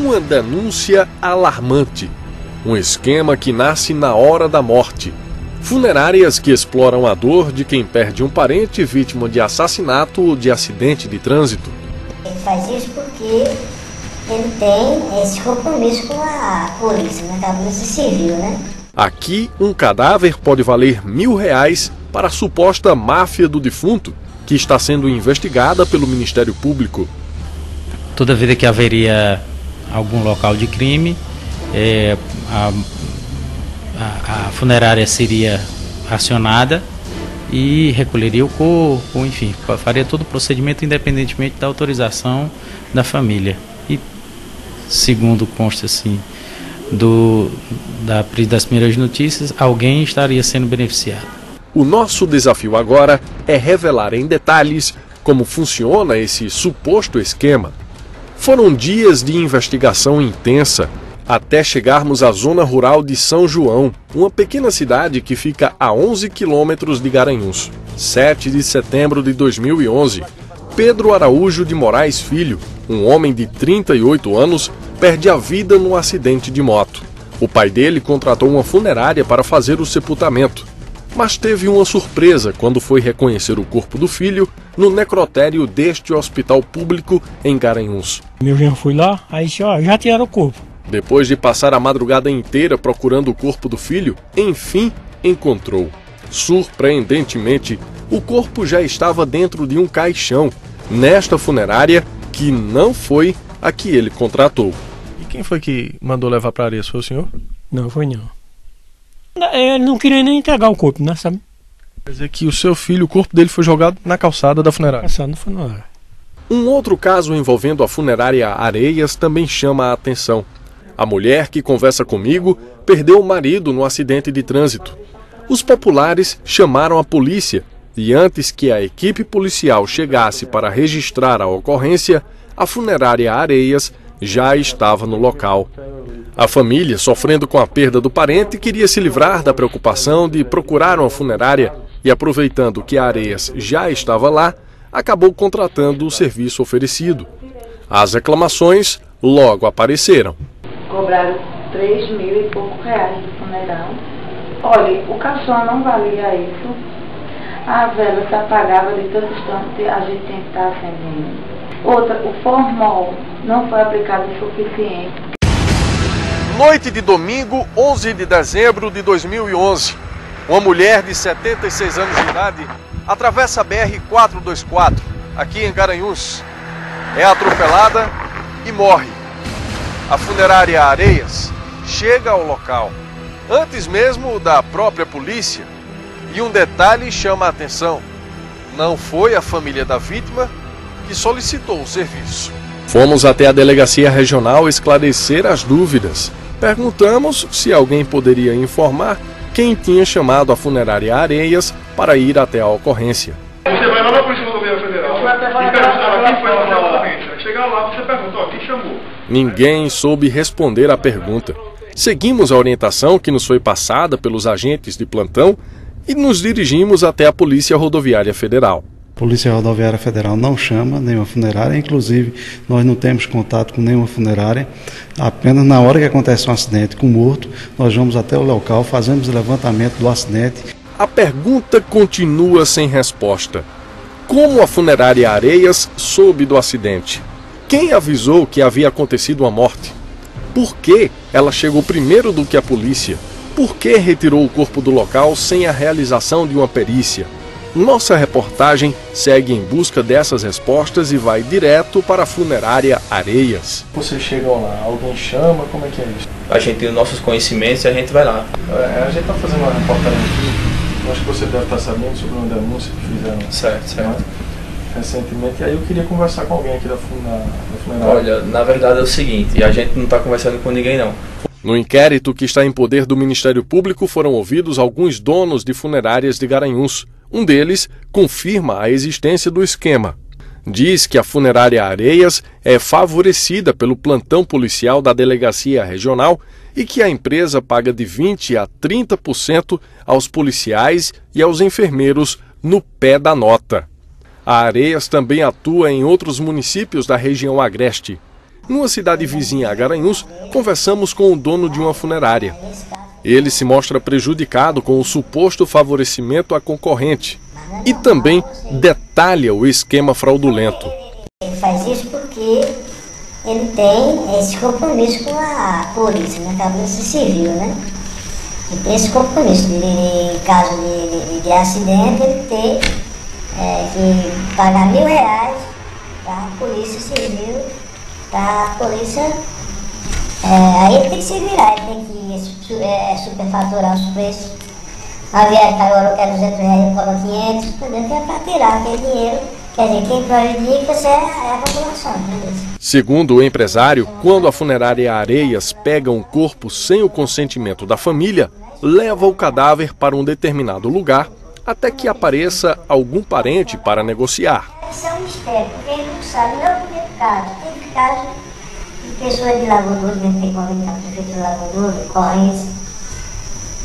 Uma denúncia alarmante. Um esquema que nasce na hora da morte. Funerárias que exploram a dor de quem perde um parente vítima de assassinato ou de acidente de trânsito. Ele faz isso porque ele tem esse compromisso com a polícia, né? A polícia civil, né? Aqui, um cadáver pode valer R$1.000 para a suposta máfia do defunto, que está sendo investigada pelo Ministério Público. Toda vida que haveria algum local de crime, a funerária seria acionada e recolheria o corpo, enfim, faria todo o procedimento independentemente da autorização da família. E, segundo consta assim, das primeiras notícias, alguém estaria sendo beneficiado. O nosso desafio agora é revelar em detalhes como funciona esse suposto esquema. Foram dias de investigação intensa, até chegarmos à zona rural de São João, uma pequena cidade que fica a 11 quilômetros de Garanhuns. 7 de setembro de 2011, Pedro Araújo de Moraes Filho, um homem de 38 anos, perde a vida num acidente de moto. O pai dele contratou uma funerária para fazer o sepultamento, mas teve uma surpresa quando foi reconhecer o corpo do filho no necrotério deste hospital público em Garanhuns. Meu genro foi lá, aí disse, já tiraram o corpo. Depois de passar a madrugada inteira procurando o corpo do filho, enfim encontrou. Surpreendentemente, o corpo já estava dentro de um caixão, nesta funerária que não foi a que ele contratou. E quem foi que mandou levar para Areias? Foi o senhor? Não, foi não. Ele não queria nem entregar o corpo, né, sabe? Quer dizer que o seu filho, o corpo dele foi jogado na calçada da funerária. Calçada da funerária. Um outro caso envolvendo a funerária Areias também chama a atenção. A mulher que conversa comigo perdeu o marido no acidente de trânsito. Os populares chamaram a polícia e antes que a equipe policial chegasse para registrar a ocorrência, a funerária Areias já estava no local. A família, sofrendo com a perda do parente, queria se livrar da preocupação de procurar uma funerária e, aproveitando que a Areias já estava lá, acabou contratando o serviço oferecido. As reclamações logo apareceram. Cobraram 3 mil e pouco reais do funeral. Olha, o caixão não valia isso. A vela se apagava de tanto instante, a gente tem que estar acendendo. Outra, o formol não foi aplicado o suficiente. Noite de domingo, 11 de dezembro de 2011. Uma mulher de 76 anos de idade atravessa a BR-424, aqui em Garanhuns. É atropelada e morre. A funerária Areias chega ao local, antes mesmo da própria polícia. E um detalhe chama a atenção: não foi a família da vítima que solicitou o serviço. Fomos até a delegacia regional esclarecer as dúvidas. Perguntamos se alguém poderia informar quem tinha chamado a funerária Areias para ir até a ocorrência. Você vai lá na Polícia Rodoviária Federal e perguntar quem foi fazer a ocorrência. Chegar lá, você pergunta, quem chamou? Ninguém soube responder à pergunta. Seguimos a orientação que nos foi passada pelos agentes de plantão e nos dirigimos até a Polícia Rodoviária Federal. A Polícia Rodoviária Federal não chama nenhuma funerária, inclusive nós não temos contato com nenhuma funerária. Apenas na hora que acontece um acidente com morto, nós vamos até o local, fazemos o levantamento do acidente. A pergunta continua sem resposta. Como a funerária Areias soube do acidente? Quem avisou que havia acontecido a morte? Por que ela chegou primeiro do que a polícia? Por que retirou o corpo do local sem a realização de uma perícia? Nossa reportagem segue em busca dessas respostas e vai direto para a funerária Areias. Vocês chegam lá, alguém chama, como é que é isso? A gente tem os nossos conhecimentos e a gente vai lá. A gente está fazendo uma reportagem aqui, acho que você deve estar sabendo sobre uma denúncia que fizeram certo. Recentemente, e aí eu queria conversar com alguém aqui da funerária. Olha, na verdade é o seguinte, a gente não está conversando com ninguém não. No inquérito que está em poder do Ministério Público foram ouvidos alguns donos de funerárias de Garanhuns. Um deles confirma a existência do esquema. Diz que a funerária Areias é favorecida pelo plantão policial da delegacia regional e que a empresa paga de 20% a 30% aos policiais e aos enfermeiros no pé da nota. A Areias também atua em outros municípios da região agreste. Numa cidade vizinha a Garanhuns, conversamos com o dono de uma funerária. Ele se mostra prejudicado com o suposto favorecimento à concorrente e também detalha o esquema fraudulento. Ele faz isso porque ele tem esse compromisso com a polícia, com a polícia civil, né? Ele tem esse compromisso de, em caso de acidente, ele ter que pagar R$1.000 para a polícia civil, para a polícia. Aí ele tem que se virar, ele tem que superfaturar os preços. A viagem que agora eu quero R$200, ele cobra 500, entendeu? Que é para tirar aquele dinheiro. Quer dizer, quem prejudica é a população, entendeu? Segundo o empresário, quando a funerária Areias pega um corpo sem o consentimento da família, leva o cadáver para um determinado lugar até que apareça algum parente para negociar. Isso é um mistério, porque ele não sabe, não é o primeiro caso. Teve caso de pessoas de Lagoa Douro, que tem convênio com a prefeitura de Lagoa Douro, Correntes,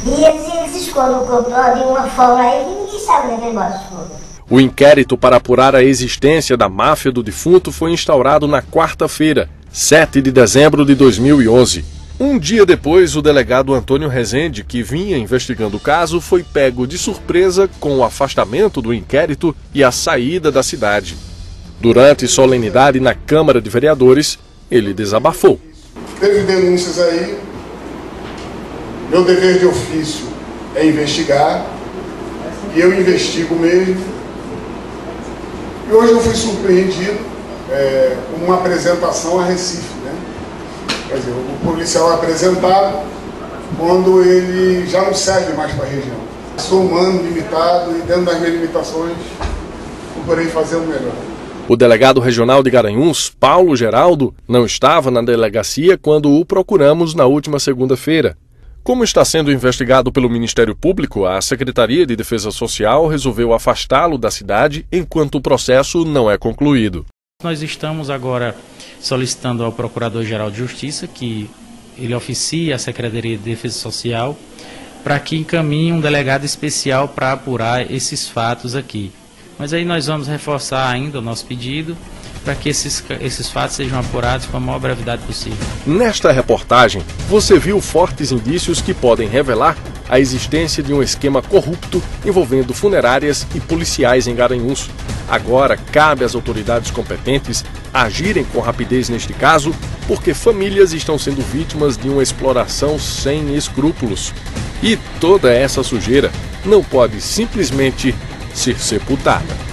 e eles escolhem o corpo de uma forma aí que ninguém sabe onde é que ele bota os corpos. O inquérito para apurar a existência da máfia do defunto foi instaurado na quarta-feira, 7 de dezembro de 2011. Um dia depois, o delegado Antônio Rezende, que vinha investigando o caso, foi pego de surpresa com o afastamento do inquérito e a saída da cidade. Durante solenidade na Câmara de Vereadores, ele desabafou. Teve denúncias aí, meu dever de ofício é investigar, e eu investigo mesmo. E hoje eu fui surpreendido com uma apresentação a Recife, né? Quer dizer, o policial é apresentado quando ele já não serve mais para a região. Sou humano, limitado, e dentro das minhas limitações, procurei fazer o melhor. O delegado regional de Garanhuns, Paulo Geraldo, não estava na delegacia quando o procuramos na última segunda-feira. Como está sendo investigado pelo Ministério Público, a Secretaria de Defesa Social resolveu afastá-lo da cidade enquanto o processo não é concluído. Nós estamos agora solicitando ao Procurador-Geral de Justiça que ele oficie a Secretaria de Defesa Social para que encaminhe um delegado especial para apurar esses fatos aqui. Mas aí nós vamos reforçar ainda o nosso pedido para que esses fatos sejam apurados com a maior brevidade possível. Nesta reportagem, você viu fortes indícios que podem revelar a existência de um esquema corrupto envolvendo funerárias e policiais em Garanhuns. Agora, cabe às autoridades competentes agirem com rapidez neste caso, porque famílias estão sendo vítimas de uma exploração sem escrúpulos. E toda essa sujeira não pode simplesmente ser sepultada.